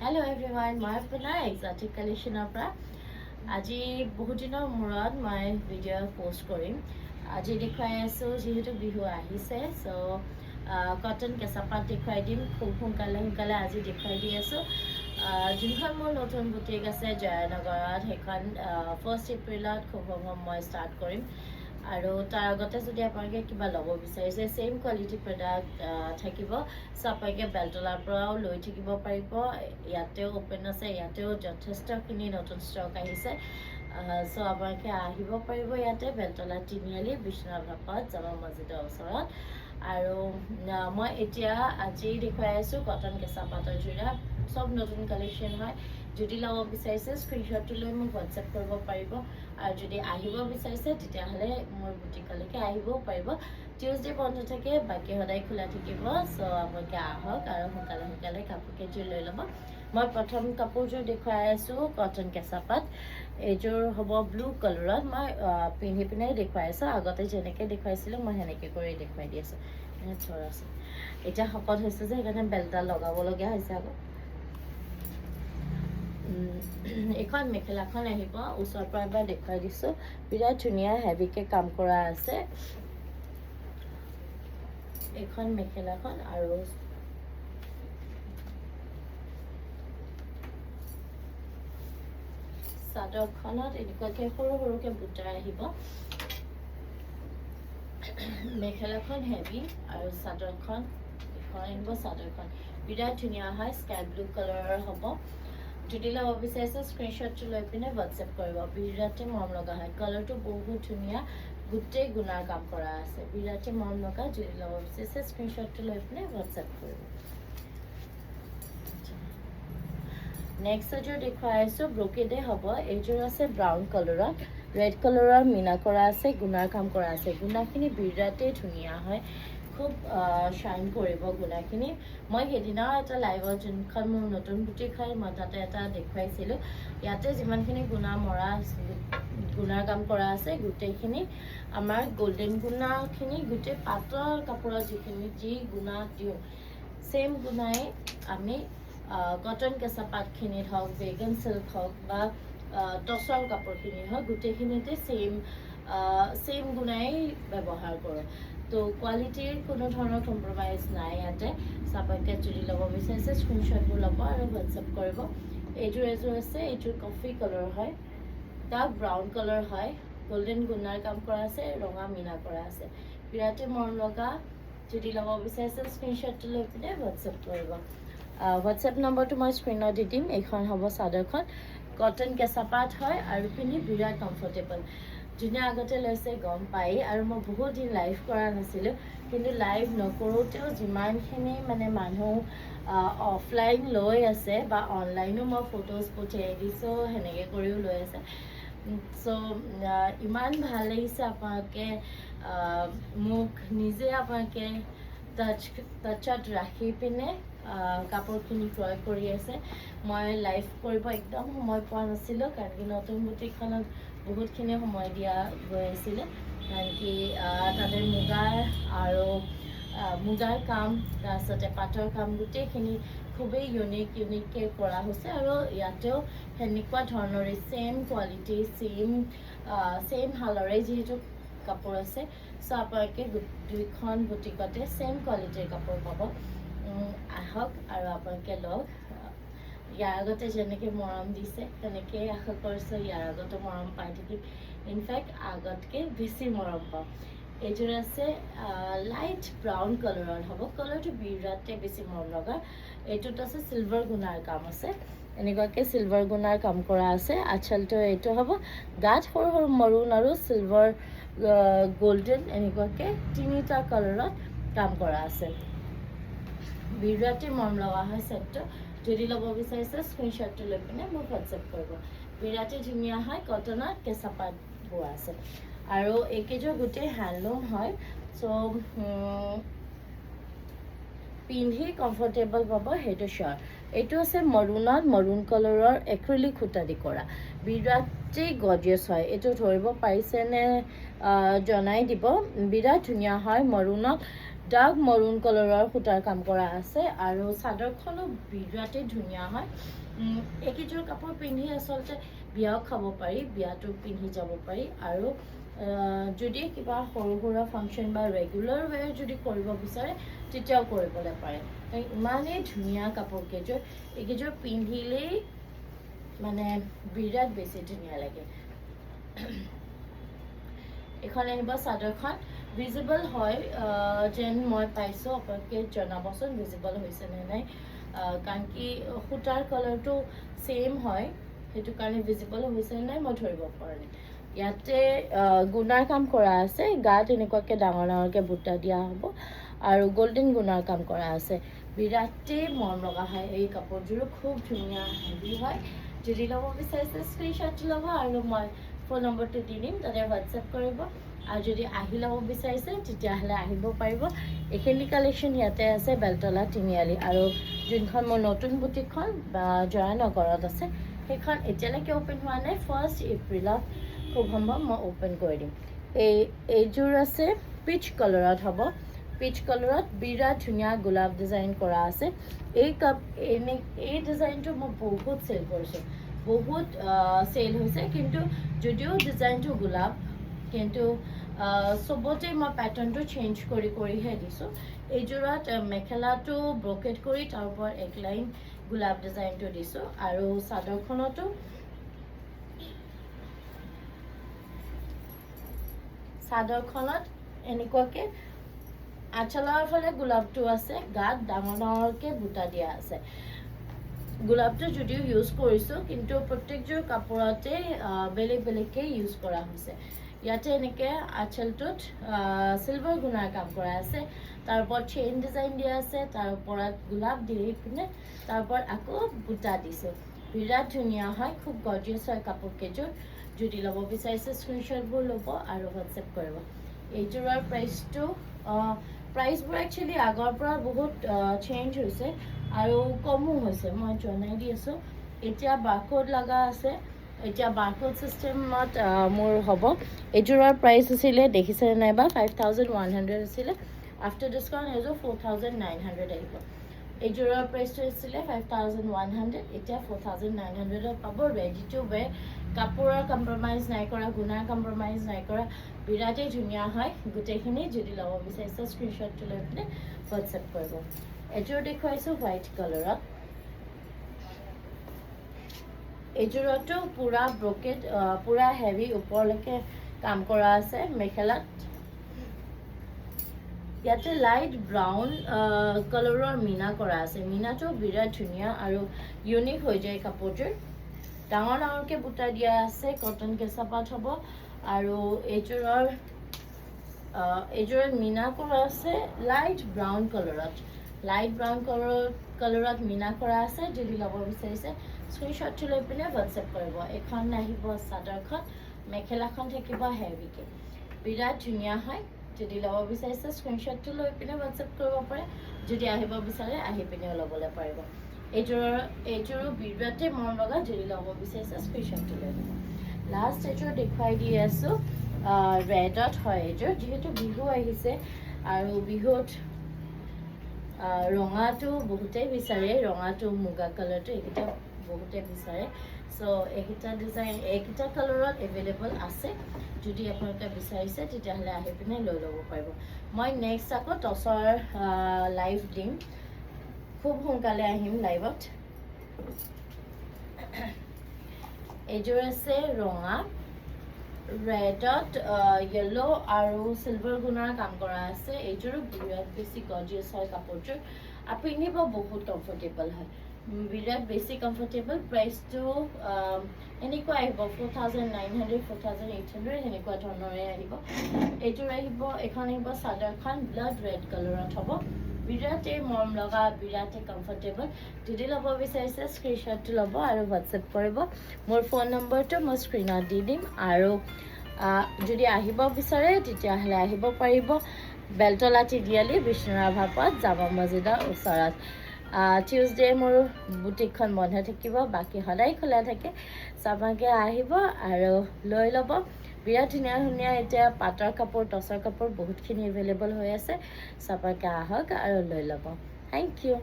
Hello everyone, মই আপোনাৰ এক্সাটিক কালেকশ্যনৰ পৰা আজি বহুত দিনৰ মূৰত মই ভিডিঅ' পোষ্ট কৰিম। আজি দেখুৱাই আছোঁ যিহেতু বিহু আহিছে, চ' কটন কেঁচাপাত দেখুৱাই দিম খুব সোনকালে আজি দেখুৱাই দি আছোঁ। যোনখন মোৰ নতুন বুটিক আছে জয়ানগৰত, সেইখন 1 এপ্ৰিলত খুব মই ষ্টাৰ্ট কৰিম। আৰু তাৰ আগতে যদি আপোনালোকে কিবা ল'ব বিচাৰিছে ছেইম কোৱালিটি প্ৰডাক্ট থাকিব, চ' আপোনালোকে বেলতলাৰ পৰাও লৈ থাকিব পাৰিব। ইয়াতেও অ'পেন আছে, ইয়াতেও যথেষ্টখিনি নতুন ষ্টক আহিছে, চ' আপোনালোকে আহিব পাৰিব ইয়াতে বেলতলা তিনিআলি বিশ্বনাথ ঘাটত জামা মছজিদৰ ওচৰত। আৰু মই এতিয়া আজি দেখুৱাই আছোঁ কটন কেঁচাপাতৰ যোৰা, চব নতুন কালেকশ্যন হয়। যদি ল'ব বিচাৰিছে স্ক্ৰীনশ্বটটো লৈ মোক হোৱাটছএপ কৰিব পাৰিব, আৰু যদি আহিব বিচাৰিছে তেতিয়াহ'লে মোৰ বুটিকলৈকে আহিবও পাৰিব। টিউজডে বন্ধ থাকে, বাকী সদায় খোলা থাকিব, চ' আপোনালোকে আহক আৰু সোনকালে কাপোৰ কেইযোৰ লৈ ল'ব। মই প্ৰথম কাপোৰযোৰ দেখুৱাই আছোঁ কটন কেঁচাপাত। এইযোৰ হ'ব ব্লু কালাৰত। মই পিন্ধি পিনে দেখুৱাই আছোঁ, আগতে যেনেকৈ দেখুৱাইছিলোঁ মই সেনেকৈ কৰি দেখুৱাই দি আছোঁ। থৰ আছে, এতিয়া শকত হৈছে যে সেইকাৰণে বেল্টডাল লগাবলগীয়া হৈছে আকৌ। এইখন মেখেলাখন আহিব, ওচৰৰ পৰা এবাৰ দেখুৱাই দিছোঁ। বিৰাট ধুনীয়া হেভিকৈ কাম কৰা আছে এইখন মেখেলাখন। আৰু চাদৰখনত এনেকুৱাকৈ সৰুকৈ বুটা আহিব। মেখেলাখন হেভি আৰু চাদৰখন এখন আহিব। চাদৰখন বিৰাট ধুনীয়া হয়, স্কাই ব্লু কালাৰৰ হ'ব। যদি ল'ব বিচাৰিছে স্ক্ৰীনশ্বটটো লৈ পিনে হোৱাটছএপ কৰিব। বিৰাটেই মৰম লগা হয়, কালাৰটো বহুত ধুনীয়া, গোটেই গুণাৰ কাম কৰা আছে, বিৰাটেই মৰম লগা। যদি ল'ব বিচাৰিছে স্ক্ৰীনশ্বটটো লৈ পিনে হোৱাটছএপ কৰিব। নেক্সট এযোৰ দেখুৱাই আছোঁ, ব্ৰকেডে হ'ব। এইযোৰ আছে ব্ৰাউন কালাৰত, ৰেড কালাৰৰ মীনা কৰা আছে, গুণাৰ কাম কৰা আছে। গুণাখিনি বিৰাটেই ধুনীয়া হয়, খুব শ্বাইন কৰিব গুণাখিনি। মই সেইদিনা এটা লাইভত যোনখন মোৰ নতুন বুটিক হয় মই তাতে এটা দেখুৱাইছিলোঁ। ইয়াতে যিমানখিনি গুণা মৰা গুণাৰ কাম কৰা আছে গোটেইখিনি আমাৰ গল্ডেন গুণাখিনি, গোটেই পাতল কাপোৰত যি গুণা দিওঁ ছেইম গুণাই আমি কটন কেঁচাপাতখিনিত হওক, বেগন চিল্ক হওক বা টচৰ কাপোৰখিনি হওক, গোটেইখিনিতে ছেইম গুণাই ব্যৱহাৰ কৰোঁ। তো কোৱালিটিৰ কোনো ধৰণৰ কম্প্ৰমাইজ নাই ইয়াতে। চাপাকে যদি ল'ব বিচাৰিছে স্ক্ৰীনশ্বটবোৰ ল'ব আৰু হোৱাটছএপ কৰিব। এইযোৰ আছে, এইযোৰ কফি কালাৰ হয়, ডাৰ্ক ব্ৰাউন কালাৰ হয়, গল্ডেন গুণাৰ কাম কৰা আছে, ৰঙা মীনা কৰা আছে, বিৰাটেই মৰম লগা। যদি ল'ব বিচাৰিছে স্ক্ৰীনশ্বটটো লৈ পিনে হোৱাটছএপ কৰিব। হোৱাটছএপ নম্বৰটো মই স্ক্ৰীনত দি দিম। এইখন হ'ব চাদৰখন, কটন কেঁচাপাত হয় আৰু পিন্ধি বিৰাট কমফৰ্টেবল। যোনে আগতে লৈছে গম পায়, আৰু মই বহুত দিন লাইভ কৰা নাছিলোঁ, কিন্তু লাইভ নকৰোঁতেও যিমানখিনি মানে মানুহ অফলাইন লৈ আছে বা অনলাইনো মই ফটোজ পঠিয়াই দিছোঁ, সেনেকৈ কৰিও লৈ আছে। চ' ইমান ভাল লাগিছে, আপোনালোকে মোক নিজে আপোনালোকে টাচত ৰাখি পিনে কাপোৰখিনি ক্ৰয় কৰি আছে। মই লাইভ কৰিব একদম সময় পোৱা নাছিলোঁ, কাৰণ কি নতুন বুটিকখনত বহুতখিনি সময় দিয়া গৈ আছিলে, কাৰণ কি তাতে মুগাৰ কাম, তাৰপিছতে পাটৰ কাম, গোটেইখিনি খুবেই ইউনিককৈ কৰা হৈছে। আৰু ইয়াতেও সেনেকুৱা ধৰণৰে ছেইম কোৱালিটি, ছেইম হালৰে যিহেতু কাপোৰ আছে, চ' আপোনালোকে দুইখন বুটিকতে ছেইম কোৱালিটিৰ কাপোৰ পাব। আহক আৰু আপোনালোকে লওক। ইয়াৰ আগতে যেনেকৈ মৰম দিছে তেনেকৈ আশা কৰিছোঁ ইয়াৰ আগতো মৰম পাই থাকিম, ইনফেক্ট আগতকৈ বেছি মৰম পাম। এইযোৰ আছে লাইট ব্ৰাউন কালাৰৰ হ'ব, কালাৰটো বিৰাটেই বেছি মৰম লগা। এইটোত আছে চিলভাৰ গুণাৰ কাম আছে, এনেকুৱাকৈ চিলভাৰ গুণাৰ কাম কৰা আছে। আঁচলটো এইটো হ'ব, গাত সৰু সৰু মৰুণ আৰু চিলভাৰ গল্ডেন এনেকুৱাকৈ তিনিটা কালাৰত কাম কৰা আছে, বিৰাটেই মৰম লগা হয় ছেটটো। যদি ল'ব বিচাৰিছে স্ক্ৰীনশ্বটটো লৈ পিনে মোক হোৱাটছএপ কৰিব। বিৰাটেই ধুনীয়া হয়, কটনত কেঁচাপাত বোৱা আছে, আৰু এইকেইযোৰ গোটেই হেণ্ডলুম হয়, চ' পিন্ধি কমফৰ্টেবল পাব, সেইটো চিয়'ৰ। এইটো আছে মৰুণত, মৰুণ কালাৰৰ এক্ৰিলিক সূতা দি কৰা, বিৰাটেই গৰ্জিয়াছ হয়। এইটো ধৰিব পাৰিছেনে জনাই দিব, বিৰাট ধুনীয়া হয়। মৰুণত ডাৰ্ক মৰুন কালাৰৰ সূতাৰ কাম কৰা আছে আৰু চাদৰখনো বিৰাটেই ধুনীয়া হয় এইকেইযোৰ কাপোৰ পিন্ধি আচলতে বিয়াও খাব পাৰি বিয়াটো পিন্ধি যাব পাৰি আৰু যদি কিবা সৰু সুৰা ফাংচন বা ৰেগুলাৰ ৱেৰ যদি কৰিব বিচাৰে তেতিয়াও কৰিবলৈ পাৰে ইমানেই ধুনীয়া কাপোৰকেইযোৰ এইকেইযোৰ পিন্ধিলেই মানে বিৰাট বেছি ধুনীয়া লাগে এখন আহিব চাদৰখন ভিজিবল হয় যেন মই পাইছোঁ আপোনালোকে জনাবচোন ভিজিবল হৈছে নে নাই কাৰণ কি সূতাৰ কালাৰটো ছেইম হয় সেইটো কাৰণে ভিজিবল হৈছে নে নাই মই ধৰিব পৰা নাই ইয়াতে গুণাৰ কাম কৰা আছে গাত এনেকুৱাকৈ ডাঙৰ ডাঙৰকৈ বুটা দিয়া হ'ব আৰু গল্ডেন গুণাৰ কাম কৰা আছে বিৰাটেই মৰম লগা হয় এই কাপোৰযোৰো খুব ধুনীয়া হেভি হয় যদি ল'ব বিচাৰিছে স্ক্ৰীনশ্বট ল'ব আৰু মই ফোন নম্বৰটো দি দিম তাতে হোৱাটছএপ কৰিব আৰু যদি আহি ল'ব বিচাৰিছে তেতিয়াহ'লে আহিব পাৰিব এইখিনি কালেকশ্যন ইয়াতে আছে বেলতলা তিনিআলি আৰু যোনখন মোৰ নতুন বুটিকখন জয়ানগৰত আছে সেইখন এতিয়ালৈকে অ'পেন হোৱা নাই 1 এপ্ৰিলত খুব সম্ভৱ মই অ'পেন কৰি দিম এইযোৰ আছে পিচ কালাৰত হ'ব পিচ কালাৰত বিৰাট ধুনীয়া গোলাপ ডিজাইন কৰা আছে এই ডিজাইনটো মই বহুত চেল কৰিছোঁ বহুত চেল হৈছে কিন্তু যদিও ডিজাইনটো গোলাপ কিন্তু চবতে মই পেটাৰ্ণটো চেঞ্জ কৰিহে দিছোঁ এইযোৰত মেখেলাটো ব্ৰকেট কৰি তাৰ ওপৰত এক লাইন গোলাপ ডিজাইনটো দিছোঁ আৰু চাদৰখনতো এনেকুৱাকৈ আঁচলৰ ফালে গোলাপটো আছে গাত ডাঙৰ ডাঙৰকৈ বুটা দিয়া আছে গোলাপটো যদিও ইউজ কৰিছোঁ কিন্তু প্ৰত্যেকযোৰ কাপোৰতে বেলেগ বেলেগকৈ ইউজ কৰা হৈছে ইয়াতে এনেকৈ আঁচলটোত চিলভাৰ গুণাৰ কাম কৰা আছে তাৰ ওপৰত চেইন ডিজাইন দিয়া আছে তাৰ ওপৰত গোলাপ দি পিনে তাৰ ওপৰত আকৌ বুটা দিছোঁ বিৰাট ধুনীয়া হয় খুব গৰ্জিয়াছ হয় কাপোৰকেইযোৰ যদি ল'ব বিচাৰিছে স্ক্ৰীনশ্বটবোৰ ল'ব আৰু হোৱাটছএপ কৰিব এইযোৰৰ প্ৰাইচবোৰ একচুৱেলি আগৰ পৰা বহুত চেঞ্জ হৈছে আৰু কমো হৈছে মই জনাই দি আছোঁ এতিয়া বাৰকোড লগা আছে এতিয়া বাৰকোড চিষ্টেমত মোৰ হ'ব এইযোৰৰ প্ৰাইচ আছিলে দেখিছেনে নাইবা 5100 আছিলে আফটাৰ ডিছকাউণ্ট এইযোৰ 4900 আহিব এইযোৰৰ প্ৰাইচটো আছিলে 5100 এতিয়া 4900 পাব ৰেডি টু ৱেৰ কাপোৰৰ কম্প্ৰমাইজ নাই কৰা গুণাৰ কম্প্ৰমাইজ নাই কৰা বিৰাটেই ধুনীয়া হয় গোটেইখিনি যদি ল'ব বিচাৰিছে স্ক্ৰীনশ্বটটো লৈ পিনে হোৱাটছএপ কৰিব এইযোৰ দেখুৱাইছোঁ হোৱাইট কালাৰত এইযোৰতো পূৰা ব্ৰকেট পূৰা হেভি ওপৰলৈকে কাম কৰা আছে মেখেলাত ইয়াতে লাইট ব্ৰাউন কালাৰৰ মীনা কৰা আছে মীনাটো বিৰাট ধুনীয়া আৰু ইউনিক হৈ যায় কাপোৰযোৰ ডাঙৰ ডাঙৰকৈ বুটা দিয়া আছে কটন কেঁচাপাত হ'ব আৰু এইযোৰৰ মীনা কৰা আছে লাইট ব্ৰাউন কালাৰত মীনা কৰা আছে যদি ল'ব বিচাৰিছে স্ক্ৰীনশ্বটটো লৈ পিনে হোৱাটছএপ কৰিব এইখন আহিব চাদৰখন মেখেলাখন থাকিব হেভিকৈ বিৰাট ধুনীয়া হয় যদি ল'ব বিচাৰিছে স্ক্ৰীনশ্বটটো লৈ পিনে হোৱাটছএপ কৰিব পাৰে যদি আহিব বিচাৰে আহি পিনেও ল'বলৈ পাৰিব এইযোৰো বিৰাটেই মৰম লগা যদি ল'ব বিচাৰিছে স্ক্ৰীনশ্বটটো লৈ ল'ব লাষ্ট এইযোৰ দেখুৱাই দি আছোঁ ৰেডত হয় এইযোৰ যিহেতু বিহু আহিছে আৰু বিহুত ৰঙাটো বহুতেই বিচাৰে ৰঙাটো মুগা কালাৰটো এইকেইটা বহুতে বিচাৰে চ' এইকেইটা কালাৰত এভেইলেবল আছে যদি আপোনালোকে বিচাৰিছে তেতিয়াহ'লে আহি পিনে লৈ ল'ব পাৰিব মই নেক্সট আকৌ টচৰ লাইভ দিম খুব সোনকালে আহিম লাইভত এইযোৰ আছে ৰঙা ৰেডত য়েল্লো আৰু চিলভাৰ গুণাৰ কাম কৰা আছে এইযোৰো বিৰাট বেছি গৰ্জিয়াছ হয় কাপোৰযোৰ আৰু পিন্ধিব বহুত কমফৰ্টেবল হয় বিৰাট বেছি কমফৰ্টেবল প্ৰাইচটো এনেকুৱা আহিব 4900 4800 সেনেকুৱা ধৰণৰে আহিব এইযোৰ এইখন আহিব চাদৰখন ব্লাড ৰেড কালাৰত হ'ব বিৰাটেই মৰম লগা বিৰাটেই কমফৰ্টেবল যদি ল'ব বিচাৰিছে স্ক্ৰীনশ্বটটো ল'ব আৰু হোৱাটছএপ কৰিব মোৰ ফোন নম্বৰটো মই স্ক্ৰীনত দি দিম আৰু যদি আহিব বিচাৰে তেতিয়াহ'লে আহিব পাৰিব বেলতলা তিনিআলি বিষ্ণুৰাভা পথ জামা মছজিদৰ ওচৰত টিউজডে মোৰ বুটিকখন বন্ধ থাকিব, বাকী সদায় খোলা থাকে। আপোনালোকে আহিব আৰু লৈ ল'ব। বিৰাট ধুনীয়া ধুনীয়া এতিয়া পাটৰ কাপোৰ, টচৰ কাপোৰ বহুতখিনি এভেইলেবল হৈ আছে। আপোনালোকে আহক আৰু লৈ ল'ব। Thank U.